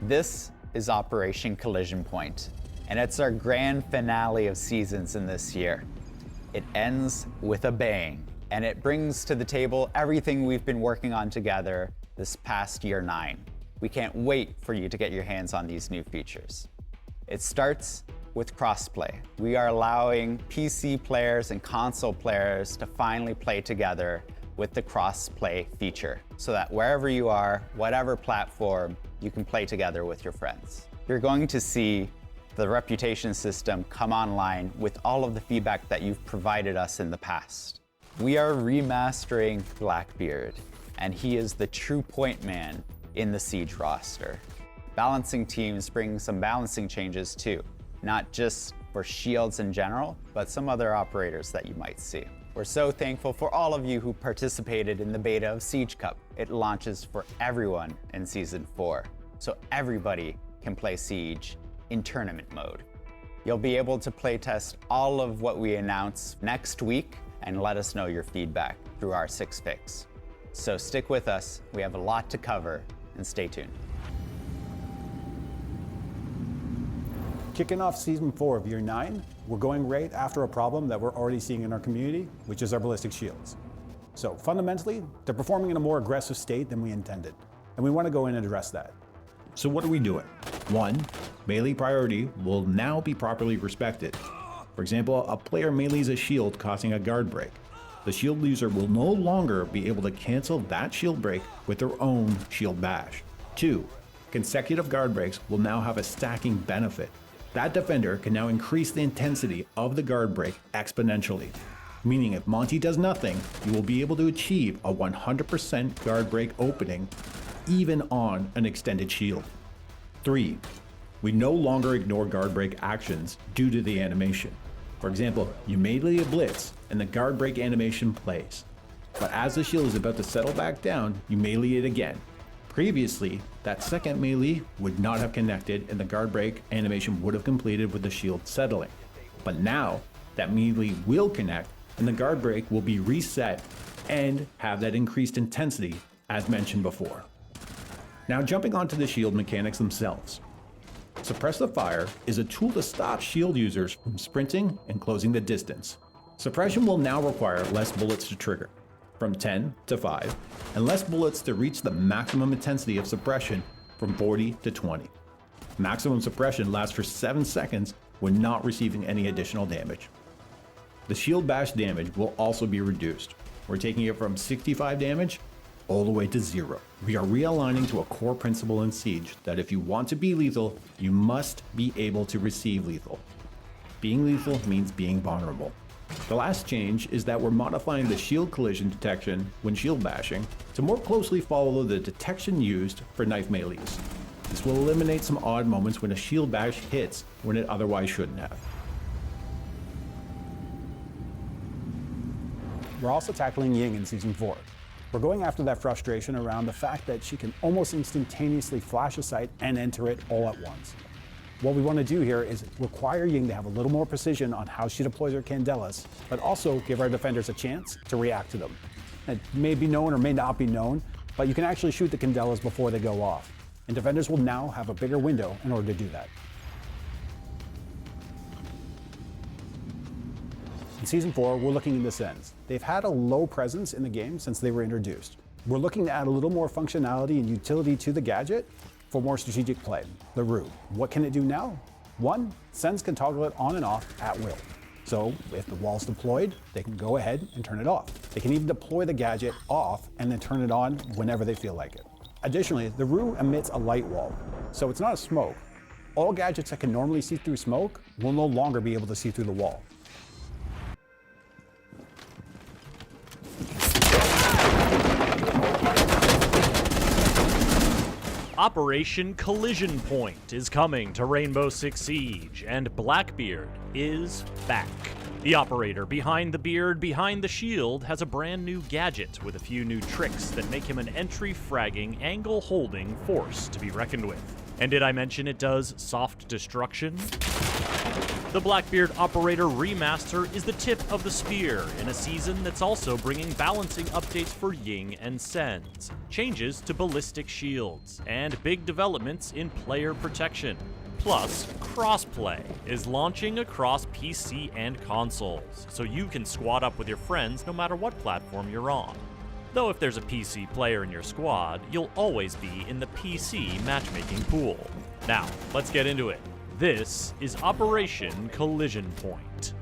This is Operation Collision Point, and it's our grand finale of seasons in this year. It ends with a bang, and it brings to the table everything we've been working on together this past year 9. We can't wait for you to get your hands on these new features. It starts with Crossplay. We are allowing PC players and console players to finally play together with the Crossplay feature, so that wherever you are, whatever platform, you can play together with your friends. You're going to see the reputation system come online with all of the feedback that you've provided us in the past. We are remastering Blackbeard, and he is the true point man in the Siege roster. Balancing teams brings some balancing changes too, not just for shields in general, but some other operators that you might see. We're so thankful for all of you who participated in the beta of Siege Cup. It launches for everyone in Season 4, so everybody can play Siege in tournament mode. You'll be able to playtest all of what we announce next week and let us know your feedback through our 6 fix. So stick with us, we have a lot to cover, and stay tuned. Kicking off Season 4 of Year 9, we're going right after a problem that we're already seeing in our community, which is our Ballistic Shields. So fundamentally, they're performing in a more aggressive state than we intended, and we want to go in and address that. So what are we doing? 1, melee priority will now be properly respected. For example, a player melees a shield causing a guard break. The shield user will no longer be able to cancel that shield break with their own shield bash. 2, consecutive guard breaks will now have a stacking benefit. That defender can now increase the intensity of the guard break exponentially, meaning if Monty does nothing, you will be able to achieve a 100% guard break opening even on an extended shield. 3, we no longer ignore guard break actions due to the animation. For example, you melee a blitz and the guard break animation plays, but as the shield is about to settle back down, you melee it again. Previously, that second melee would not have connected and the guard break animation would have completed with the shield settling. But now, that melee will connect and the guard break will be reset and have that increased intensity as mentioned before. Now jumping onto the shield mechanics themselves. Suppress the Fire is a tool to stop shield users from sprinting and closing the distance. Suppression will now require less bullets to trigger, from 10 to 5, and less bullets to reach the maximum intensity of suppression from 40 to 20. Maximum suppression lasts for 7 seconds when not receiving any additional damage. The shield bash damage will also be reduced. We're taking it from 65 damage all the way to 0. We are realigning to a core principle in Siege that if you want to be lethal, you must be able to receive lethal. Being lethal means being vulnerable. The last change is that we're modifying the shield collision detection when shield bashing to more closely follow the detection used for knife melees. This will eliminate some odd moments when a shield bash hits when it otherwise shouldn't have. We're also tackling Ying in Season 4. We're going after that frustration around the fact that she can almost instantaneously flash a sight and enter it all at once. What we want to do here is require Ying to have a little more precision on how she deploys her candelas, but also give our defenders a chance to react to them. It may be known or may not be known, but you can actually shoot the candelas before they go off, and defenders will now have a bigger window in order to do that. In Season 4, we're looking into Sens. They've had a low presence in the game since they were introduced. We're looking to add a little more functionality and utility to the gadget for more strategic play. The Rue. What can it do now? 1, Sens can toggle it on and off at will. So if the wall's deployed, they can go ahead and turn it off. They can even deploy the gadget off and then turn it on whenever they feel like it. Additionally, the Rue emits a light wall, so it's not a smoke. All gadgets that can normally see through smoke will no longer be able to see through the wall. Operation Collision Point is coming to Rainbow Six Siege, and Blackbeard is back. The operator behind the beard, behind the shield, has a brand new gadget with a few new tricks that make him an entry-fragging, angle-holding force to be reckoned with. And did I mention it does soft destruction? The Blackbeard Operator Remaster is the tip of the spear in a season that's also bringing balancing updates for Ying and Sens, changes to Ballistic Shields, and big developments in player protection. Plus, Crossplay is launching across PC and consoles, so you can squad up with your friends no matter what platform you're on. Though if there's a PC player in your squad, you'll always be in the PC matchmaking pool. Now, let's get into it. This is Operation Collision Point.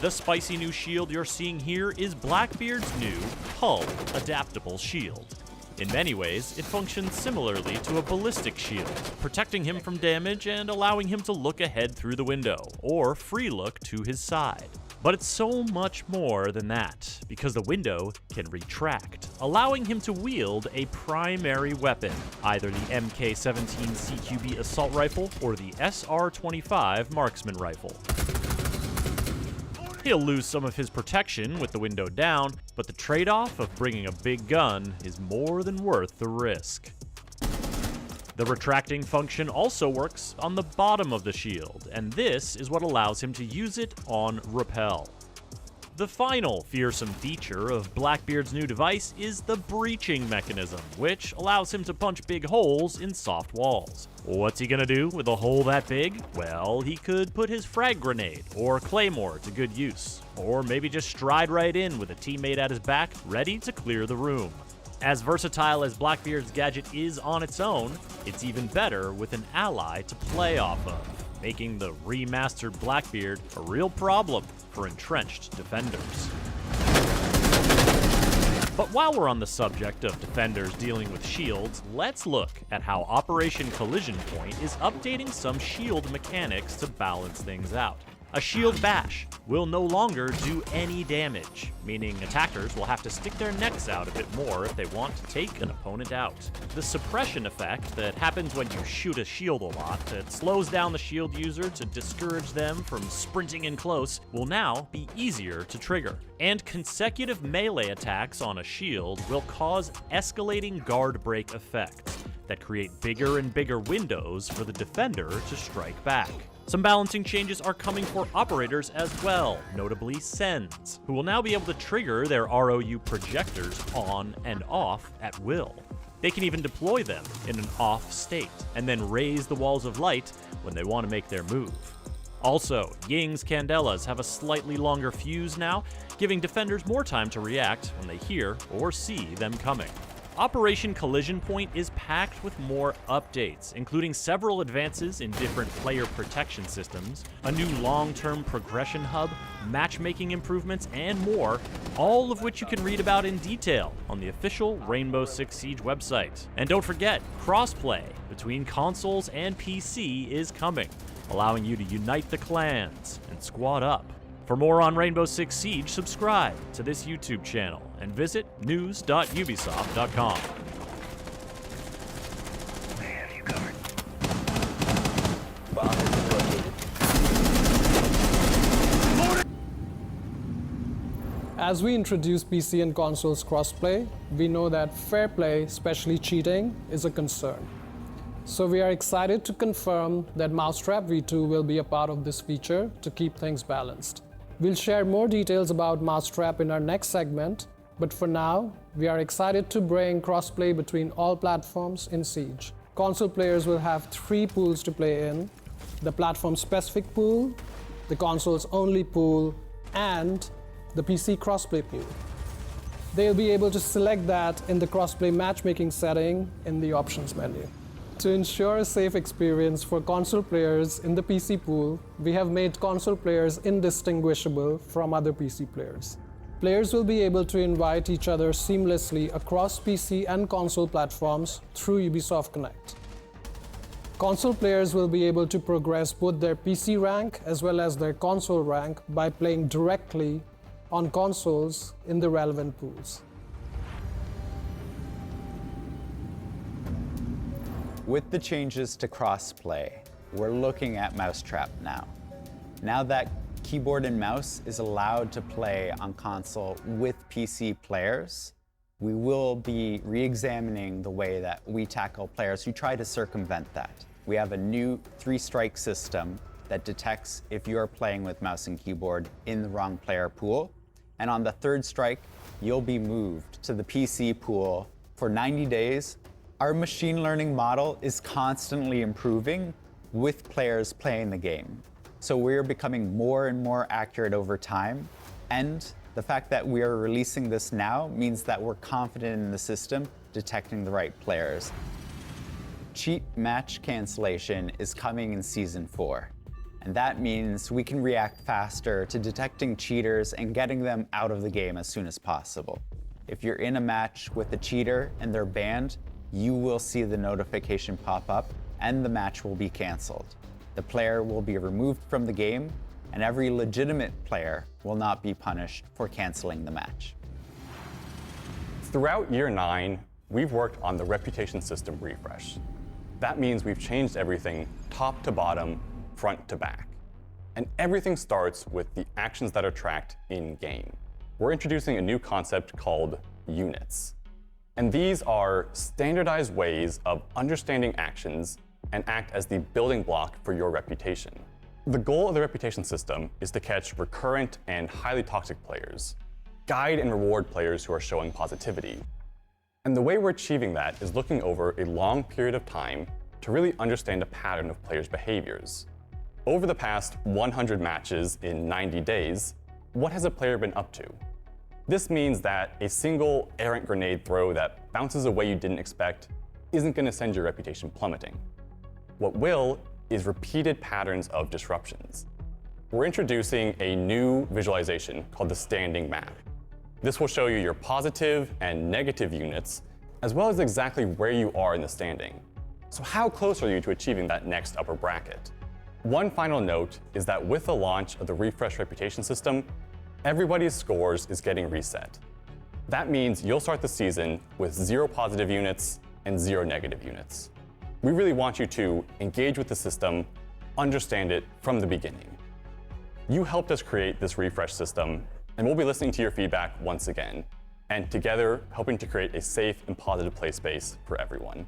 The spicy new shield you're seeing here is Blackbeard's new hull adaptable shield. In many ways, it functions similarly to a ballistic shield, protecting him from damage and allowing him to look ahead through the window, or free look to his side. But it's so much more than that, because the window can retract, allowing him to wield a primary weapon, either the MK-17 CQB assault rifle or the SR-25 marksman rifle. He'll lose some of his protection with the window down, but the trade-off of bringing a big gun is more than worth the risk. The retracting function also works on the bottom of the shield, and this is what allows him to use it on rappel. The final fearsome feature of Blackbeard's new device is the breaching mechanism, which allows him to punch big holes in soft walls. What's he gonna do with a hole that big? Well, he could put his frag grenade or claymore to good use, or maybe just stride right in with a teammate at his back, ready to clear the room. As versatile as Blackbeard's gadget is on its own, it's even better with an ally to play off of, making the remastered Blackbeard a real problem for entrenched defenders. But while we're on the subject of defenders dealing with shields, let's look at how Operation Collision Point is updating some shield mechanics to balance things out. A shield bash will no longer do any damage, meaning attackers will have to stick their necks out a bit more if they want to take an opponent out. The suppression effect that happens when you shoot a shield a lot, that slows down the shield user to discourage them from sprinting in close, will now be easier to trigger. And consecutive melee attacks on a shield will cause escalating guard break effects that create bigger and bigger windows for the defender to strike back. Some balancing changes are coming for operators as well, notably Sens, who will now be able to trigger their ROU projectors on and off at will. They can even deploy them in an off state, and then raise the walls of light when they want to make their move. Also, Ying's candelas have a slightly longer fuse now, giving defenders more time to react when they hear or see them coming. Operation Collision Point is packed with more updates, including several advances in different player protection systems, a new long-term progression hub, matchmaking improvements, and more, all of which you can read about in detail on the official Rainbow Six Siege website. And don't forget, crossplay between consoles and PC is coming, allowing you to unite the clans and squad up. For more on Rainbow Six Siege, subscribe to this YouTube channel and visit news.ubisoft.com. As we introduce PC and consoles crossplay, we know that fair play, especially cheating, is a concern. So we are excited to confirm that Mousetrap V2 will be a part of this feature to keep things balanced. We'll share more details about Mousetrap in our next segment, but for now, we are excited to bring crossplay between all platforms in Siege. Console players will have 3 pools to play in: the platform-specific pool, the consoles-only pool, and the PC crossplay pool. They'll be able to select that in the crossplay matchmaking setting in the options menu. To ensure a safe experience for console players in the PC pool, we have made console players indistinguishable from other PC players. Players will be able to invite each other seamlessly across PC and console platforms through Ubisoft Connect. Console players will be able to progress both their PC rank as well as their console rank by playing directly on consoles in the relevant pools. With the changes to crossplay, we're looking at Mousetrap now. Now that keyboard and mouse is allowed to play on console with PC players, we will be re-examining the way that we tackle players who try to circumvent that. We have a new 3-strike system that detects if you are playing with mouse and keyboard in the wrong player pool. And on the third strike, you'll be moved to the PC pool for 90 days. Our machine learning model is constantly improving with players playing the game. So we're becoming more and more accurate over time. And the fact that we are releasing this now means that we're confident in the system detecting the right players. Cheat match cancellation is coming in Season 4. And that means we can react faster to detecting cheaters and getting them out of the game as soon as possible. If you're in a match with a cheater and they're banned, you will see the notification pop up and the match will be canceled. The player will be removed from the game, and every legitimate player will not be punished for canceling the match. Throughout year 9, we've worked on the reputation system refresh. That means we've changed everything top to bottom, front to back. And everything starts with the actions that are tracked in-game. We're introducing a new concept called units. And these are standardized ways of understanding actions and act as the building block for your reputation. The goal of the reputation system is to catch recurrent and highly toxic players, guide and reward players who are showing positivity. And the way we're achieving that is looking over a long period of time to really understand a pattern of players' behaviors. Over the past 100 matches in 90 days, what has a player been up to? This means that a single errant grenade throw that bounces away you didn't expect isn't going to send your reputation plummeting. What will is repeated patterns of disruptions. We're introducing a new visualization called the standing map. This will show you your positive and negative units, as well as exactly where you are in the standing. So how close are you to achieving that next upper bracket? One final note is that with the launch of the refresh reputation system, everybody's scores is getting reset. That means you'll start the season with 0 positive units and 0 negative units. We really want you to engage with the system, understand it from the beginning. You helped us create this refresh system, and we'll be listening to your feedback once again, and together helping to create a safe and positive play space for everyone.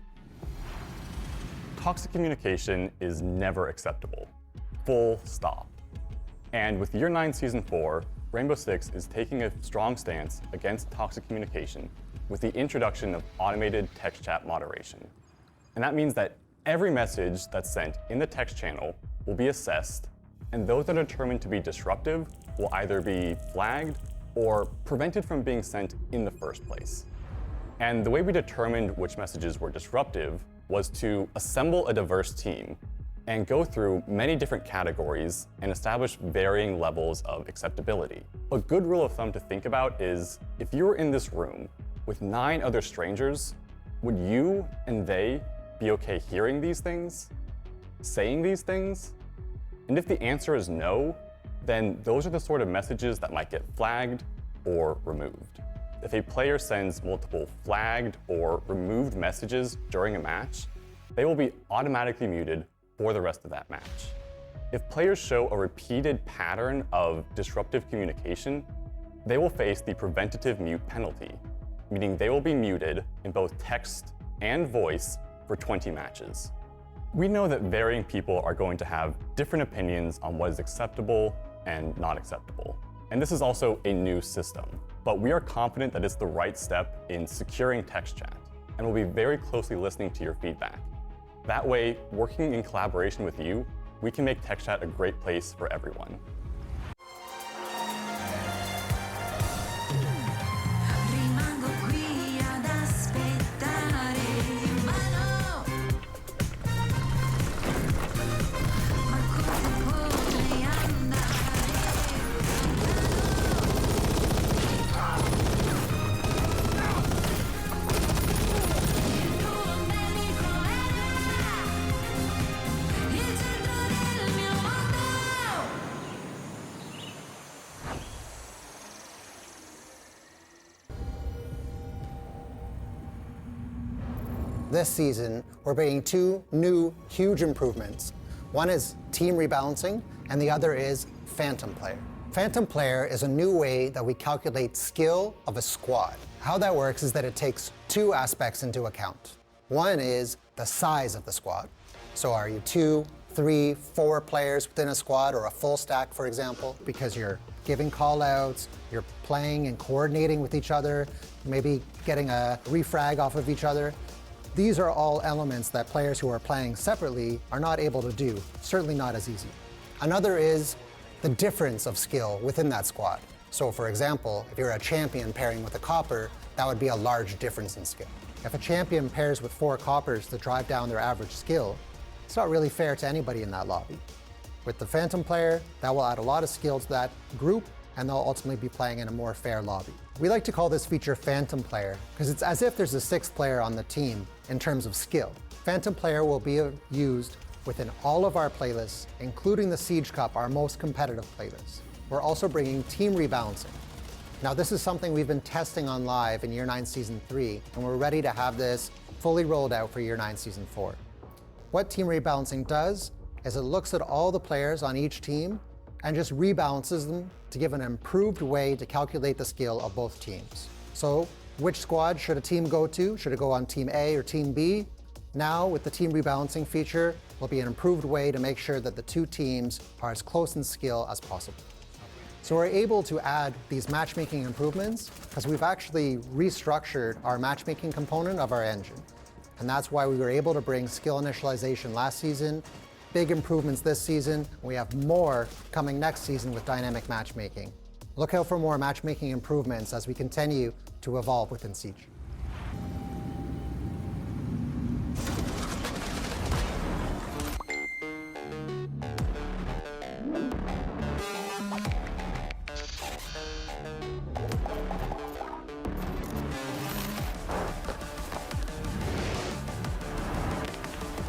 Toxic communication is never acceptable. Full stop. And with Year 9 Season 4, Rainbow Six is taking a strong stance against toxic communication with the introduction of automated text chat moderation. And that means that every message that's sent in the text channel will be assessed, and those that are determined to be disruptive will either be flagged or prevented from being sent in the first place. And the way we determined which messages were disruptive was to assemble a diverse team and go through many different categories and establish varying levels of acceptability. A good rule of thumb to think about is if you were in this room with 9 other strangers, would you and they be okay hearing these things, saying these things? And if the answer is no, then those are the sort of messages that might get flagged or removed. If a player sends multiple flagged or removed messages during a match, they will be automatically muted for the rest of that match. If players show a repeated pattern of disruptive communication, they will face the preventative mute penalty, meaning they will be muted in both text and voice for 20 matches. We know that varying people are going to have different opinions on what is acceptable and not acceptable. And this is also a new system, but we are confident that it's the right step in securing text chat, and we'll be very closely listening to your feedback. That way, working in collaboration with you, we can make text chat a great place for everyone. This season, we're bringing 2 new huge improvements. One is team rebalancing, and the other is Phantom Player. Phantom Player is a new way that we calculate skill of a squad. How that works is that it takes 2 aspects into account. One is the size of the squad. So are you 2, 3, 4 players within a squad, or a full stack, for example, because you're giving call-outs, you're playing and coordinating with each other, maybe getting a refrag off of each other. These are all elements that players who are playing separately are not able to do, certainly not as easy. Another is the difference of skill within that squad. So for example, if you're a champion pairing with a copper, that would be a large difference in skill. If a champion pairs with 4 coppers to drive down their average skill, it's not really fair to anybody in that lobby. With the Phantom player, that will add a lot of skill to that group, and they'll ultimately be playing in a more fair lobby. We like to call this feature Phantom player, because it's as if there's a 6th player on the team in terms of skill. Phantom player will be used within all of our playlists, including the Siege Cup, our most competitive playlist. We're also bringing team rebalancing. Now this is something we've been testing on live in Year 9 Season 3, and we're ready to have this fully rolled out for Year 9 Season 4. What team rebalancing does is it looks at all the players on each team and just rebalances them to give an improved way to calculate the skill of both teams. So which squad should a team go to? Should it go on Team A or Team B? Now with the team rebalancing feature, will be an improved way to make sure that the 2 teams are as close in skill as possible. So we're able to add these matchmaking improvements because we've actually restructured our matchmaking component of our engine. And that's why we were able to bring skill initialization last season, big improvements this season. We have more coming next season with dynamic matchmaking. Look out for more matchmaking improvements as we continue to evolve within Siege.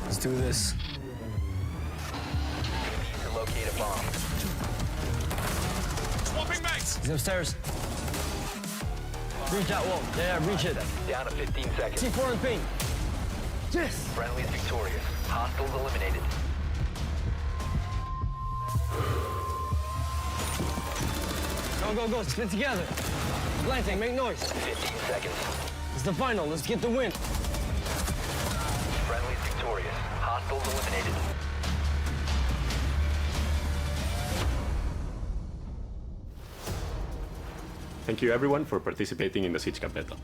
Let's do this. To locate a bomb. Swapping mags! He's upstairs. Reach that wall. Yeah, reach it. Down to 15 seconds. C4 in ping. Yes! Friendly's victorious. Hostiles eliminated. Go, go, go. Split together. Planting, make noise. 15 seconds. It's the final. Let's get the win. Friendly's victorious. Hostiles eliminated. Thank you everyone for participating in the Siege Cup beta.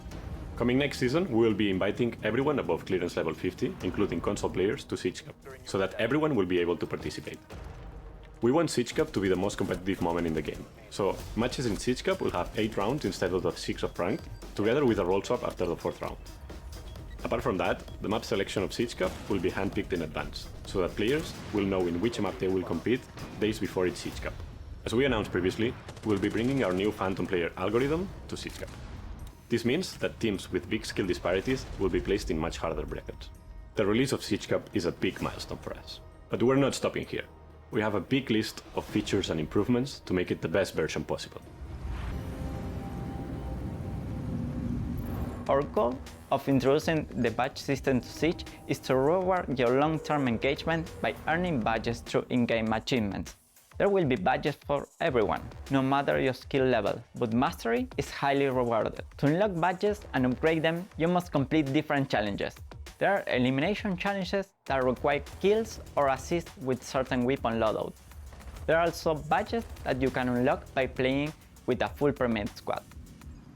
Coming next season, we will be inviting everyone above clearance level 50, including console players, to Siege Cup, so that everyone will be able to participate. We want Siege Cup to be the most competitive moment in the game, so matches in Siege Cup will have 8 rounds instead of the 6 of ranked, together with a roll swap after the 4th round. Apart from that, the map selection of Siege Cup will be handpicked in advance, so that players will know in which map they will compete days before each Siege Cup. As we announced previously, we'll be bringing our new Phantom player algorithm to Siege Cup. This means that teams with big skill disparities will be placed in much harder brackets. The release of Siege Cup is a big milestone for us. But we're not stopping here. We have a big list of features and improvements to make it the best version possible. Our goal of introducing the badge system to Siege is to reward your long-term engagement by earning badges through in-game achievements. There will be badges for everyone, no matter your skill level, but mastery is highly rewarded. To unlock badges and upgrade them, you must complete different challenges. There are elimination challenges that require kills or assist with certain weapon loadout. There are also badges that you can unlock by playing with a full permit squad.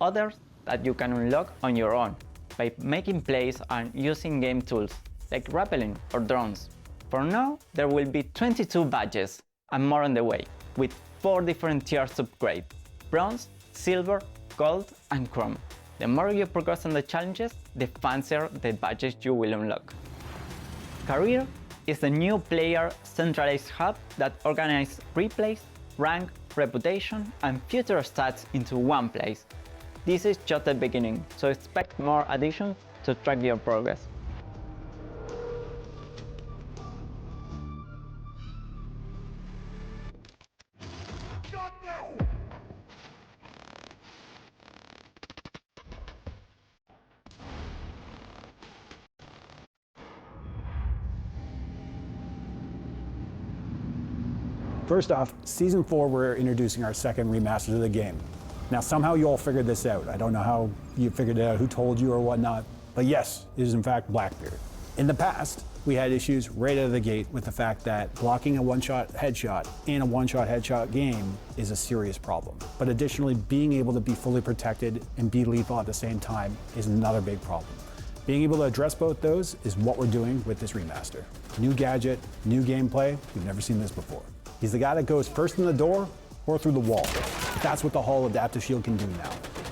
Others that you can unlock on your own, by making plays and using game tools, like rappelling or drones. For now, there will be 22 badges, and more on the way, with 4 different tiers to upgrade: bronze, silver, gold, and chrome. The more you progress on the challenges, the fancier the badges you will unlock. Career is the new player centralized hub that organizes replays, rank, reputation, and future stats into one place. This is just the beginning, so expect more additions to track your progress. First off, Season 4, we're introducing our second remaster of the game. Now, somehow you all figured this out. I don't know how you figured it out, who told you or whatnot, but yes, it is in fact Blackbeard. In the past, we had issues right out of the gate with the fact that blocking a one-shot headshot in a one-shot headshot game is a serious problem. But additionally, being able to be fully protected and be lethal at the same time is another big problem. Being able to address both those is what we're doing with this remaster. New gadget, new gameplay, we've never seen this before. He's the guy that goes first in the door or through the wall. That's what the Hull Adaptive Shield can do now.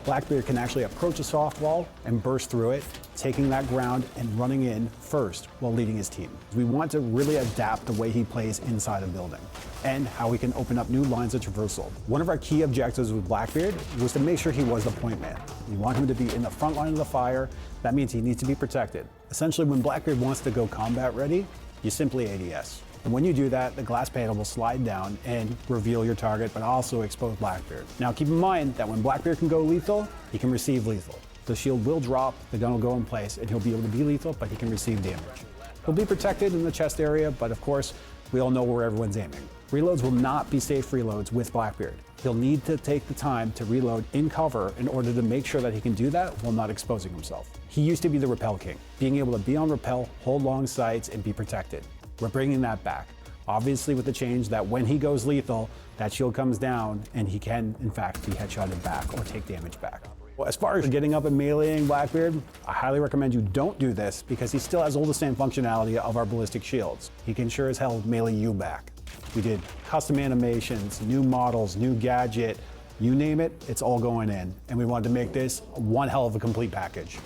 Blackbeard can actually approach a soft wall and burst through it, taking that ground and running in first while leading his team. We want to really adapt the way he plays inside a building and how we can open up new lines of traversal. One of our key objectives with Blackbeard was to make sure he was the point man. We want him to be in the front line of the fire. That means he needs to be protected. Essentially, when Blackbeard wants to go combat ready, you simply ADS. And when you do that, the glass panel will slide down and reveal your target, but also expose Blackbeard. Now keep in mind that when Blackbeard can go lethal, he can receive lethal. The shield will drop, the gun will go in place, and he'll be able to be lethal, but he can receive damage. He'll be protected in the chest area, but of course, we all know where everyone's aiming. Reloads will not be safe reloads with Blackbeard. He'll need to take the time to reload in cover in order to make sure that he can do that while not exposing himself. He used to be the rappel king, being able to be on rappel, hold long sights, and be protected. We're bringing that back. Obviously with the change that when he goes lethal, that shield comes down and he can, in fact, be headshotted back or take damage back. Well, as far as getting up and meleeing Blackbeard, I highly recommend you don't do this because he still has all the same functionality of our Ballistic Shields. He can sure as hell melee you back. We did custom animations, new models, new gadget, you name it, it's all going in. And we wanted to make this one hell of a complete package.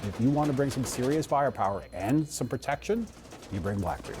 If you want to bring some serious firepower and some protection, you bring Blackbeard.